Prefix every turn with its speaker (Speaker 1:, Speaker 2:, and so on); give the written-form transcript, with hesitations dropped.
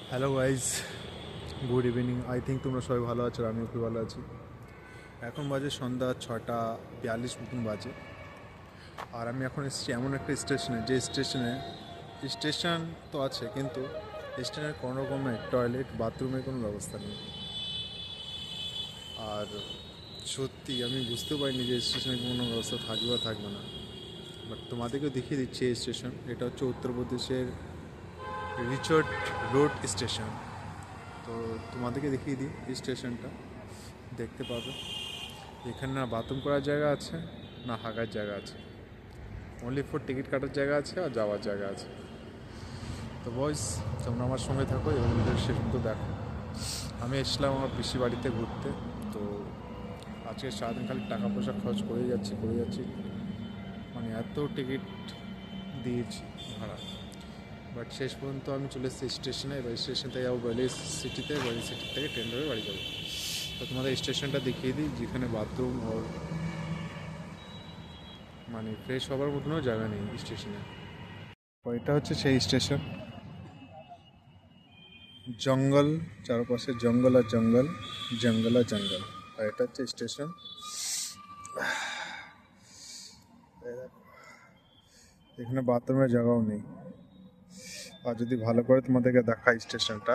Speaker 1: Hello guys, good evening. I think তোমরা সবাই ভালো আছো, আমিও খুব ভালো আছি। এখন বাজে সন্ধ্যা 6:42 মতন বাজে। আর আমি এখন এসেছি এমন একটা স্টেশনে, যে স্টেশন তো আছে, কিন্তু স্টেশনের কোনো রকমের টয়লেট বাথরুমের কোনো ব্যবস্থা নেই। আর সত্যি আমি বুঝতে পারিনি যে স্টেশনে কোনো ব্যবস্থা থাকবে বা থাকবে না। বাট তোমাদেরকেও দেখিয়ে দিচ্ছি এই স্টেশন। এটা হচ্ছে উত্তরপ্রদেশের রিচর্ড রোড স্টেশন। তো তোমাদেরকে দেখিয়ে দিই এই স্টেশনটা, দেখতে পাবে। এখানে না বাথরুম করার জায়গা আছে, না হাগার জায়গা আছে। অনলি ফর টিকিট কাটার জায়গা আছে আর যাওয়ার জায়গা আছে। তো বয়স, তোমরা আমার সঙ্গে থাকো এবং শেষ মতো দেখো। আমি এসেছিলাম আমার পিসি বাড়িতে ঘুরতে। তো আজকে সারাদিন খালি টাকা পয়সা খরচ করে যাচ্ছি। মানে এত টিকিট দিয়েছি ভাড়া। বাট শেষ পর্যন্ত আমি চলে এসেছি স্টেশনে। এবার স্টেশন থেকে যাবো ভ্যালি সিটিতে, ভ্যালি সিটি থেকে ট্রেন ধরে বাড়ি যাবো। তো তোমাদের স্টেশনটা দেখিয়ে দিই, যেখানে বাথরুম ওর মানে ফ্রেশ হবার মতনও জায়গা নেই স্টেশনে। তো এটা হচ্ছে সেই স্টেশন। জঙ্গল, চারপাশে জঙ্গল আর জঙ্গল, জঙ্গল আর জঙ্গল। আর এটা হচ্ছে স্টেশন। এখানে বাথরুমের জায়গাও নেই। আর যদি ভালো করে তোমাদেরকে দেখাই স্টেশনটা,